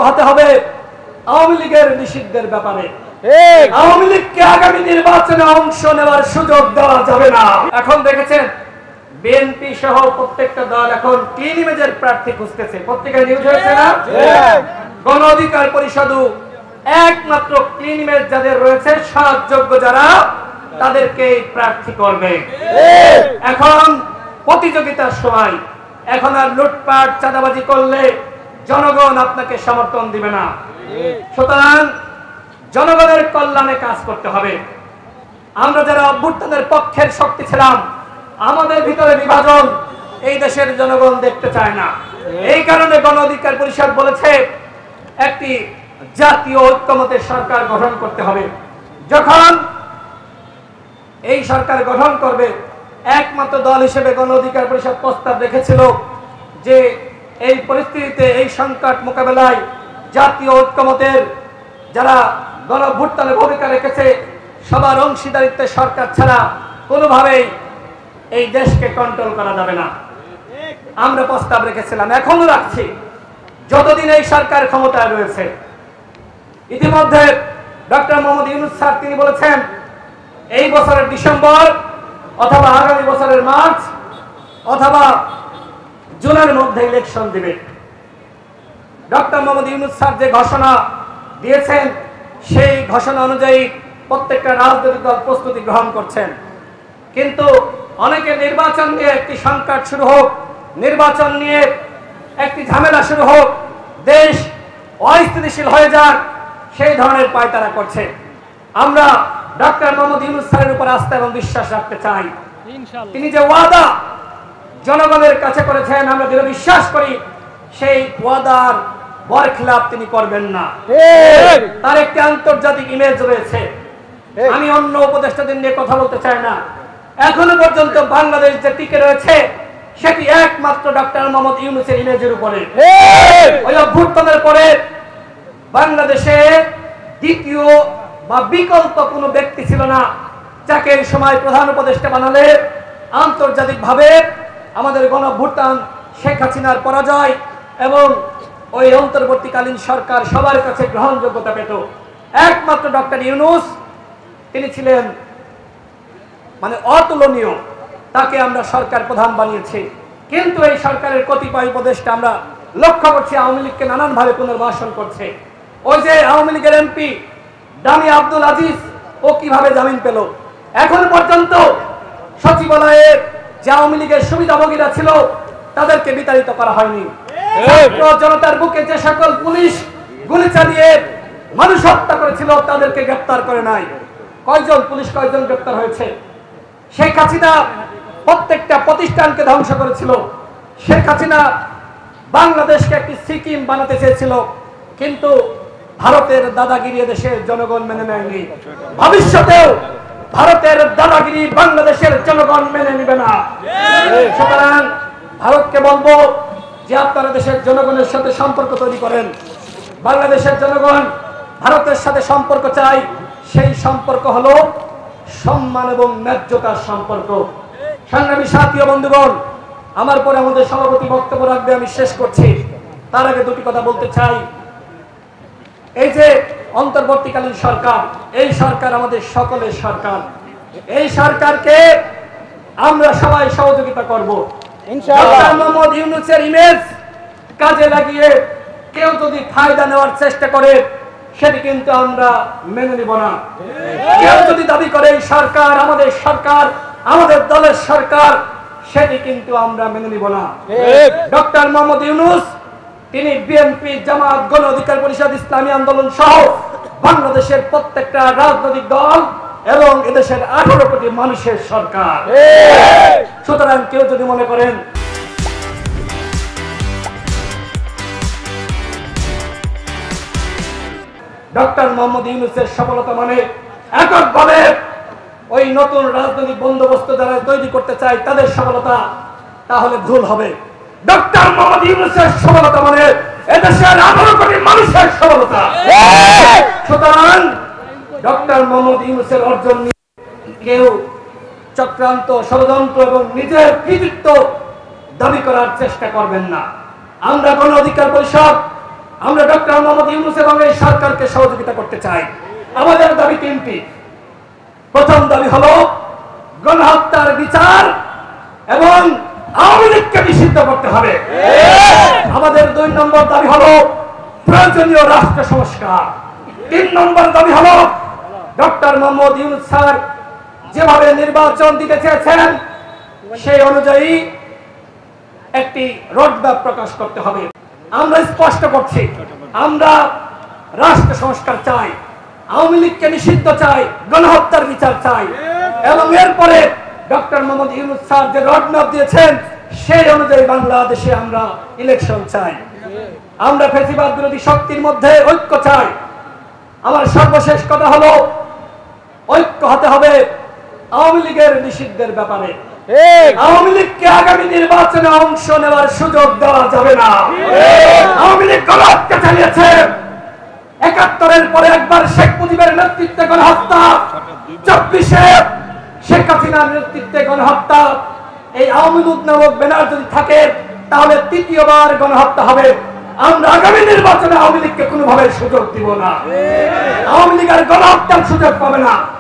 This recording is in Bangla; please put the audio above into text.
হতে হবে আওয়ামী লীগের নিষিদ্ধের ব্যাপারে। আওয়ামী লীগকে আগামী নির্বাচনে অংশ নেওয়ার সুযোগ দেওয়া যাবে না। এখন দেখেছেন বিএনপি সহ প্রত্যেকটা দল এখন ক্লিন ইমেজের প্রার্থী খুঁজতেছে, পত্রিকায় নিউজ হয়েছে না? গণ অধিকার পরিষদও একমাত্র ক্লিন ইমেজ যাদের রয়েছে, সৎ যোগ্য যারা, তাদেরকে প্রার্থী করবে। এখন প্রতিযোগিতার সময়, এখন আর লুটপাট চাঁদাবাজি করলে জনগণ আপনাকে সমর্থন দিবে না। সুতরাং জনগণের কল্যাণে কাজ করতে হবে। আমরা যারা অভ্যুত্থানের পক্ষের শক্তি ছিলাম, আমাদের ভিতরে বিভাজন এই দেশের জনগণ দেখতে চায় না। এই কারণে গণ অধিকার পরিষদ বলেছে একটি জাতীয় ঐক্যমতের সরকার গঠন করতে হবে। যখন এই সরকার গঠন করবে, একমাত্র দল হিসেবে গণ অধিকার পরিষদ প্রস্তাব রেখেছিল যে এই পরিস্থিতিতে, এই সংকট মোকাবেলায় জাতীয় ঐক্যমতের যারা গণঅভ্যুত্থানে ভূমিকা রেখেছে, সবার অংশীদারিত্বে সরকার ছাড়া কোনোভাবেই এই দেশকে কন্ট্রোল করা যাবে না। আমরা প্রস্তাব রেখেছিলাম, এখনো রাখছি, যতদিন এই সরকার ক্ষমতায় রয়েছে। ইতিমধ্যে ডক্টর মোহাম্মদ ইউনূস স্যার তিনি বলেছেন এই বছরের ডিসেম্বর অথবা আগামী বছরের মার্চ অথবা জুনের মধ্যে ইলেকশন দিবে। ডক্টর মোহাম্মদ ইউনূস স্যার যে ঘোষণা দিয়েছেন, সেই ঘোষণা অনুযায়ী প্রত্যেকটা রাজনৈতিক দল প্রস্তুতি গ্রহণ করছেন। কিন্তু অনেকে নির্বাচন নিয়ে একটি সংকট শুরু হোক, নির্বাচন নিয়ে একটি ঝামেলা শুরু হোক, দেশ অস্থিতিশীল হয়ে যাক, সেই ধরনের পায়তারা করছে। আমরা ডক্টর মোহাম্মদ ইউনূস স্যারের উপর আস্থা এবং বিশ্বাস রাখতে চাই। তিনি যে ওয়াদা জনগণের কাছে করেছেন, আমরা দৃঢ় বিশ্বাস করি সেই ওয়াদার বরখিলাপ তিনি করবেন না। তার একটি আন্তর্জাতিক ইমেজ রয়েছে। আমি অন্য উপদেষ্টাদের নিয়ে কথা বলতে চাই না। এখনো পর্যন্ত বাংলাদেশ যে টিকে রয়েছে, সেটি একমাত্র ডক্টর মোহাম্মদ ইউনূসের ইমেজের উপরে। ওই অভ্যুত্থানের পরে বাংলাদেশে দ্বিতীয় বা বিকল্প কোনো ব্যক্তি ছিল না যাকে এই সময় প্রধান উপদেষ্টা বানালে আন্তর্জাতিকভাবে আমাদের গণঅভ্যুত্থান, শেখ হাসিনার পরাজয় এবং ওই অন্তর্বর্তীকালীন সরকার সবার কাছে গ্রহণযোগ্যতা পেত। একমাত্র ডক্টর ইউনূস তিনি ছিলেন মানে অতুলনীয়, তাকে আমরা সরকার প্রধান বানিয়েছি। কিন্তু এই সরকারের কতিপয় উপদেষ্টা আমরা লক্ষ্য করছি আওয়ামী লীগকে নানানভাবে পুনর্বাসন করছে। ওই যে আওয়ামী লীগের এমপি দামি আব্দুল আজিজ, ও কিভাবে জামিন পেল? এখন পর্যন্ত সচিবালয়ে যে আওয়ামী লীগের সুবিধাভোগীরা ছিল তাদেরকে বিতাড়িত করা হয়নি। জনতার বুকে যে সকল পুলিশ গুলি চালিয়ে মানুষ হত্যা করেছিল তাদেরকে গ্রেফতার করে নাই। কয়জন পুলিশ, কয়জন গ্রেফতার হয়েছে? শেখ হাসিনা প্রত্যেকটা প্রতিষ্ঠানকে ধ্বংস করেছিল। শেখ হাসিনা বাংলাদেশকে একটি সিকিম বানাতে চেয়েছিল, কিন্তু ভারতের দাদাগিরি দেশের জনগণ মেনে নেয়নি। ভবিষ্যতেও ভারতের দাদাগিরি বাংলাদেশের জনগণ মেনে নেবে না। সুতরাং ভারতকে বলবো যে আপনারা দেশের জনগণের সাথে সম্পর্ক তৈরি করেন। বাংলাদেশের জনগণ ভারতের সাথে সম্পর্ক চাই, সেই সম্পর্ক হলো সম্মান এবং ন্যায্যতার সম্পর্ক। সংগ্রামী সাথী ও বন্ধুগণ, আমার পরে আমাদের সভাপতি বক্তব্য রাখবে, আমি শেষ করছি। তার আগে দুটি কথা বলতে চাই। এই যে অন্তর্বর্তীকালীন সরকার, এই সরকার আমাদের সকলের সরকার। এই সরকারকে আমরা সবাই সহযোগিতা করব ইনশাআল্লাহ। মোহাম্মদ ইউনূসের ইমেজ কাজে লাগিয়ে কেউ যদি ফায়দা নেওয়ার চেষ্টা করে, সেটি কিন্তু আমরা মেনে নিব না। কেউ যদি দাবি করে এই সরকার আমাদের সরকার, আমাদের দলের সরকার, সেটি কিন্তু আমরা মেনে নিব না। ডক্টর মোহাম্মদ ইউনূস তিনি বিএনপি, জামাত, গণ অধিকার পরিষদ, ইসলামী আন্দোলন সহ বাংলাদেশের প্রত্যেকটা রাজনৈতিক দল এবং এদেশের 18 কোটি মানুষের সরকার। সুতরাং কেউ যদি মনে করেন ডক্টর মোহাম্মদ ইউনূসের সফলতা মানে এককভাবে ওই নতুন রাজনৈতিক বন্দোবস্ত যারা তৈরি করতে চায় তাদের সফলতা, তাহলে ভুল হবে। ডক্টর মোহাম্মদ ইউনূসের সফলতা মানে এদেশের 18 কোটি মানুষের সফলতা। সুতরাং ডক্টর মোহাম্মদ ইউনূসের অর্জন নিয়ে কেউ চক্রান্ত, ষড়যন্ত্র এবং নিজের কৃতিত্ব দাবি করার চেষ্টা করবেন না। আমরা গণ অধিকার পরিষদ আমরা ডক্টর মোহাম্মদ ইউনূস এবং এই সরকারকে সহযোগিতা করতে চাই। আমাদের দাবি তিনটি। প্রথম দাবি হলো গণহত্যার বিচার এবং আওয়ামী লীগকে নিষিদ্ধ করতে হবে। আমাদের 2 নম্বর দাবি হলো প্রয়োজনীয় রাষ্ট্র সংস্কার। 3 নম্বর দাবি হলো ডক্টর মোহাম্মদ ইউনূস স্যার যেভাবে নির্বাচন দিতে চেয়েছেন সেই অনুযায়ী একটি রোডম্যাপ প্রকাশ করতে হবে। আমরা স্পষ্ট করছি, আমরা রাষ্ট্র সংস্কার চাই, আওয়ামী লীগকে নিষিদ্ধ চাই, গণহত্যার বিচার চাই এবং এরপরে ডক্টর মোহাম্মদ ইউনূস স্যার যে রোডম্যাপ দিয়েছেন সেই অনুযায়ী বাংলাদেশে আমরা ইলেকশন চাই। আমরা ফ্যাসিবাদ বিরোধী শক্তির মধ্যে ঐক্য চাই। আমার সর্বশেষ কথা হলো ঐক্য হতে হবে আওয়ামী লীগের নিষিদ্ধের ব্যাপারে। আওয়ামী লীগকে আগামী নির্বাচনে অংশ নেওয়ার সুযোগ দেওয়া যাবে না। আওয়ামী লীগ গণহত্যা চালিয়েছে। ৭১-এর পরে একবার শেখ মুজিবের নেতৃত্বে গণহত্যা, ২৪-এ শেখ হাসিনার নেতৃত্বে গণহত্যা। এই আওয়ামী লীগ নামক ব্যানার যদি থাকে তাহলে তৃতীয়বার গণহত্যা হবে। আমরা আগামী নির্বাচনে আওয়ামী লীগকে কোনোভাবে সুযোগ দিব না। আওয়ামী লীগ আর গণহত্যার সুযোগ পাবে না।